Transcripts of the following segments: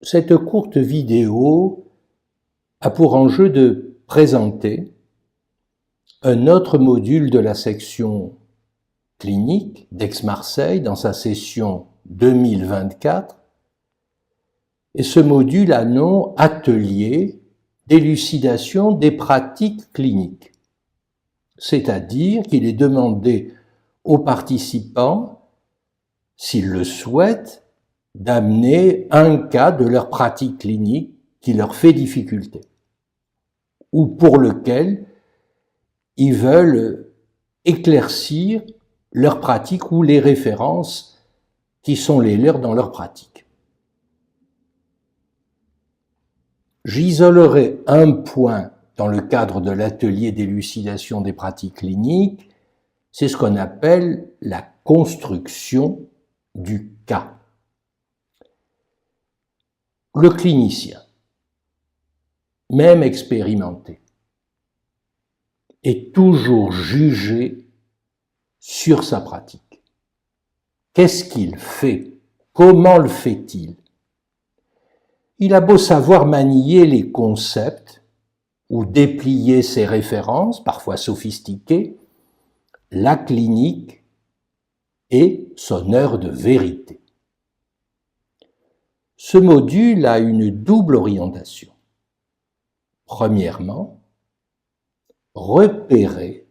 Cette courte vidéo a pour enjeu de présenter un autre module de la section clinique d'Aix-Marseille dans sa session 2024. Et ce module a nom Atelier d'élucidation des pratiques cliniques. C'est-à-dire qu'il est demandé aux participants, s'ils le souhaitent, d'amener un cas de leur pratique clinique qui leur fait difficulté, ou pour lequel ils veulent éclaircir leur pratique ou les références qui sont les leurs dans leur pratique. J'isolerai un point dans le cadre de l'atelier d'élucidation des pratiques cliniques, c'est ce qu'on appelle la construction du cas. Le clinicien, même expérimenté, est toujours jugé sur sa pratique. Qu'est-ce qu'il fait? Comment le fait-il? Il a beau savoir manier les concepts ou déplier ses références, parfois sophistiquées, la clinique est son heure de vérité. Ce module a une double orientation. Premièrement, repérer,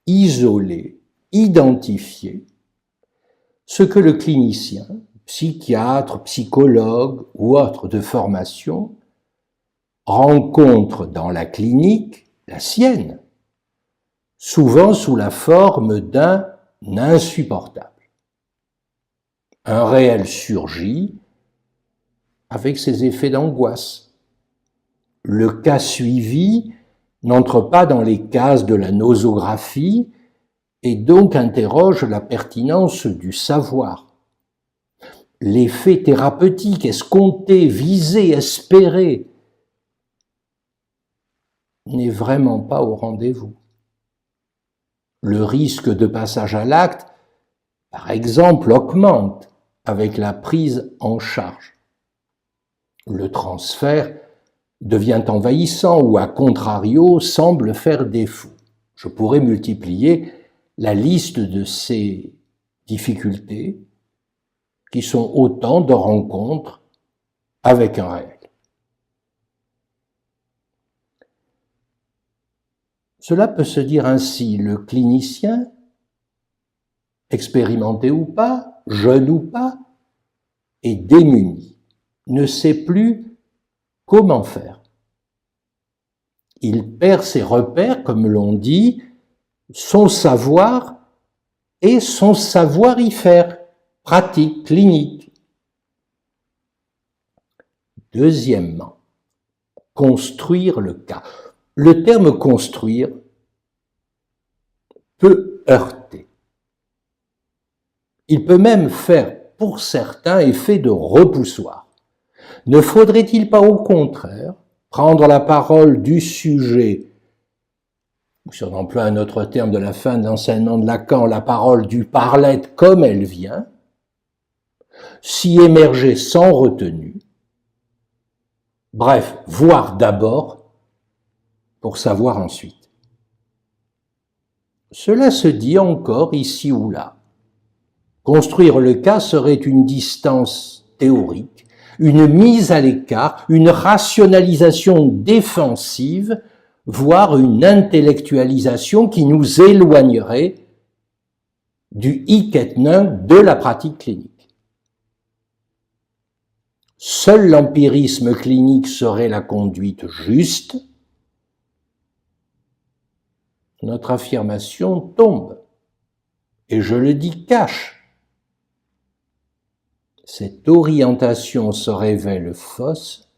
isoler, identifier ce que le clinicien, psychiatre, psychologue ou autre de formation rencontre dans la clinique, la sienne, souvent sous la forme d'un insupportable. Un réel surgit avec ses effets d'angoisse. Le cas suivi n'entre pas dans les cases de la nosographie et donc interroge la pertinence du savoir. L'effet thérapeutique escompté, visé, espéré n'est vraiment pas au rendez-vous. Le risque de passage à l'acte, par exemple, augmente avec la prise en charge. Le transfert devient envahissant ou, à contrario, semble faire défaut. Je pourrais multiplier la liste de ces difficultés qui sont autant de rencontres avec un réel. Cela peut se dire ainsi, le clinicien, expérimenté ou pas, jeune ou pas, est démuni, ne sait plus comment faire. Il perd ses repères, comme l'on dit, son savoir et son savoir-y-faire, pratique, clinique. Deuxièmement, construire le cas. Le terme construire peut heurter. Il peut même faire, pour certains, effet de repoussoir. Ne faudrait-il pas au contraire prendre la parole du sujet, ou si on emploie un autre terme de la fin de l'enseignement de Lacan, la parole du parlette comme elle vient, s'y émerger sans retenue, bref, voir d'abord pour savoir ensuite. Cela se dit encore ici ou là. Construire le cas serait une distance théorique, une mise à l'écart, une rationalisation défensive, voire une intellectualisation qui nous éloignerait du hic et nunc de la pratique clinique. Seul l'empirisme clinique serait la conduite juste. Notre affirmation tombe, et je le dis cash. Cette orientation se révèle fausse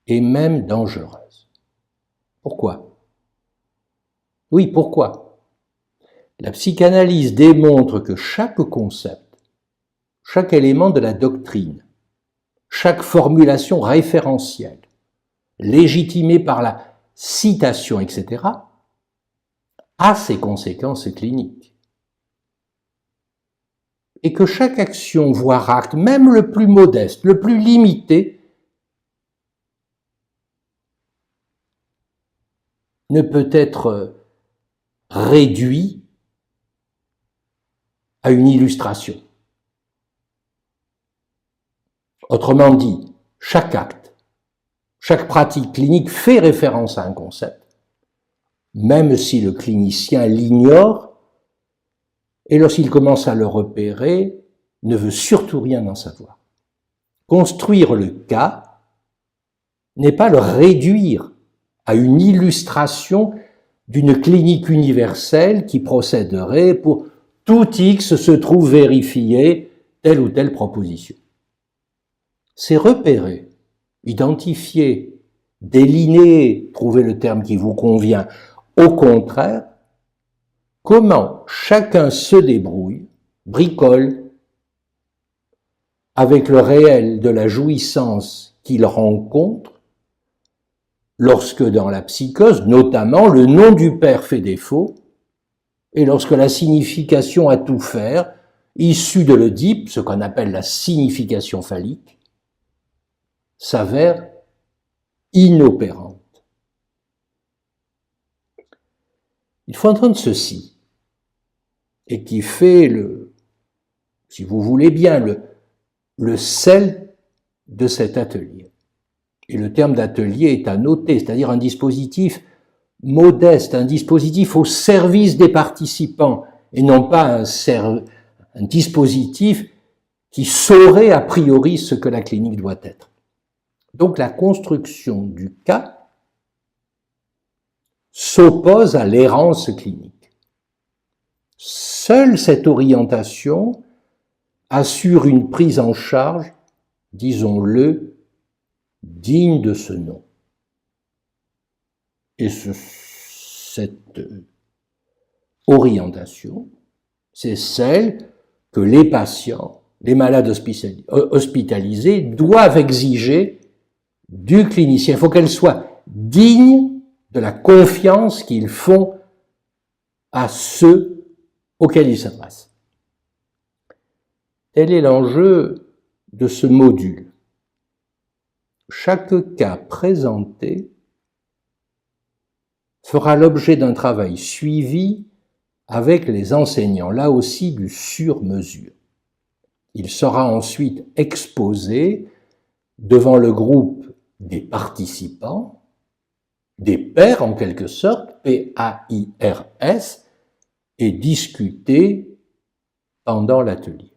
et même dangereuse. Pourquoi? Oui, pourquoi? La psychanalyse démontre que chaque concept, chaque élément de la doctrine, chaque formulation référentielle, légitimée par la citation, etc., a ses conséquences cliniques. et que chaque action, voire acte, même le plus modeste, le plus limité, ne peut être réduit à une illustration. Autrement dit, chaque acte, chaque pratique clinique fait référence à un concept, même si le clinicien l'ignore, et lorsqu'il commence à le repérer, ne veut surtout rien en savoir. Construire le cas n'est pas le réduire à une illustration d'une clinique universelle qui procéderait pour tout X se trouve vérifier telle ou telle proposition. C'est repérer, identifier, déliner, trouver le terme qui vous convient. Au contraire, comment chacun se débrouille, bricole, avec le réel de la jouissance qu'il rencontre, lorsque dans la psychose, notamment, le nom du père fait défaut, et lorsque la signification à tout faire, issue de l'Oedipe, ce qu'on appelle la signification phallique, s'avère inopérante. Il faut entendre ceci, et qui fait si vous voulez bien, le sel de cet atelier. Et le terme d'atelier est à noter, c'est-à-dire un dispositif modeste, un dispositif au service des participants, et non pas un dispositif qui saurait a priori ce que la clinique doit être. Donc la construction du cas s'oppose à l'errance clinique. Seule cette orientation assure une prise en charge, disons-le, digne de ce nom. Et cette orientation, c'est celle que les patients, les malades hospitalisés doivent exiger du clinicien. Il faut qu'elle soit digne de la confiance qu'ils font à ceux auxquels ils s'adressent. Tel est l'enjeu de ce module. Chaque cas présenté fera l'objet d'un travail suivi avec les enseignants, là aussi du sur-mesure. Il sera ensuite exposé devant le groupe des participants, des pairs en quelque sorte, P-A-I-R-S, et discuté pendant l'atelier.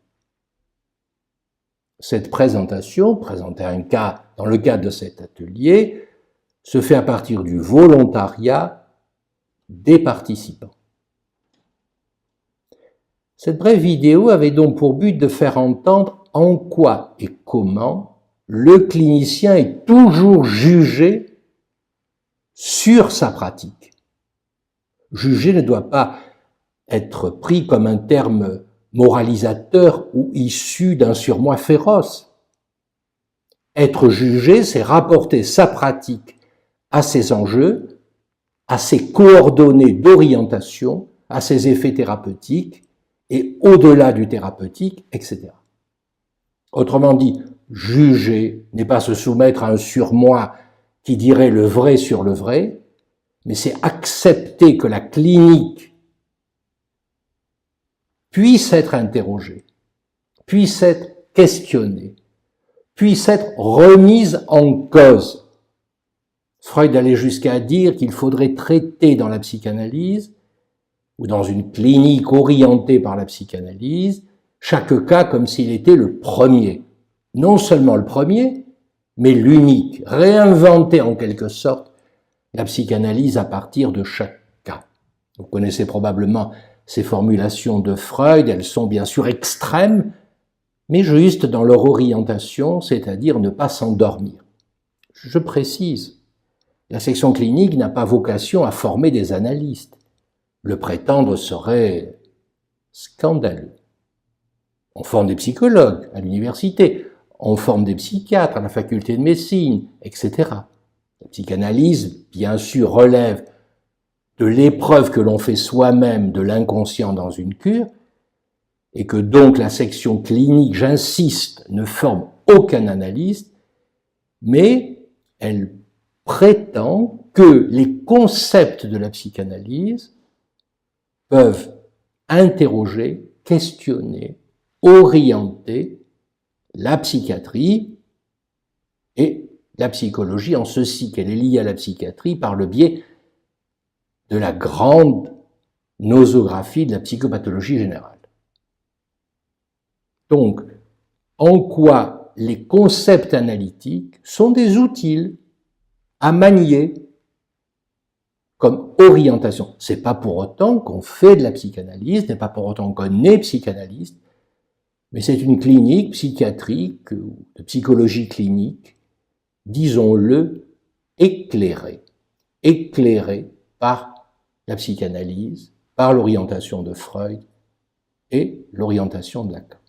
Cette présentation, présenter un cas dans le cadre de cet atelier, se fait à partir du volontariat des participants. Cette brève vidéo avait donc pour but de faire entendre en quoi et comment le clinicien est toujours jugé sur sa pratique. Juger ne doit pas être pris comme un terme moralisateur ou issu d'un surmoi féroce. Être jugé, c'est rapporter sa pratique à ses enjeux, à ses coordonnées d'orientation, à ses effets thérapeutiques et au-delà du thérapeutique, etc. Autrement dit, juger n'est pas se soumettre à un surmoi qui dirait le vrai sur le vrai, mais c'est accepter que la clinique puisse être interrogée, puisse être questionnée, puisse être remise en cause. Freud allait jusqu'à dire qu'il faudrait traiter dans la psychanalyse, ou dans une clinique orientée par la psychanalyse, chaque cas comme s'il était le premier. Non seulement le premier, mais l'unique. Réinventer en quelque sorte la psychanalyse à partir de chaque cas. Vous connaissez probablement ces formulations de Freud, elles sont bien sûr extrêmes, mais juste dans leur orientation, c'est-à-dire ne pas s'endormir. Je précise, la section clinique n'a pas vocation à former des analystes. Le prétendre serait scandaleux. On forme des psychologues à l'université, on forme des psychiatres à la faculté de médecine, etc. La psychanalyse, bien sûr, relève de l'épreuve que l'on fait soi-même de l'inconscient dans une cure, et que donc la section clinique, j'insiste, ne forme aucun analyste, mais elle prétend que les concepts de la psychanalyse peuvent interroger, questionner, orienter la psychiatrie et la psychologie, en ceci qu'elle est liée à la psychiatrie par le biais de la grande nosographie de la psychopathologie générale. Donc, en quoi les concepts analytiques sont des outils à manier comme orientation. C'est pas pour autant qu'on fait de la psychanalyse, n'est pas pour autant qu'on est psychanalyste, mais c'est une clinique psychiatrique ou de psychologie clinique, disons-le, éclairée par la psychanalyse, par l'orientation de Freud et l'orientation de Lacan.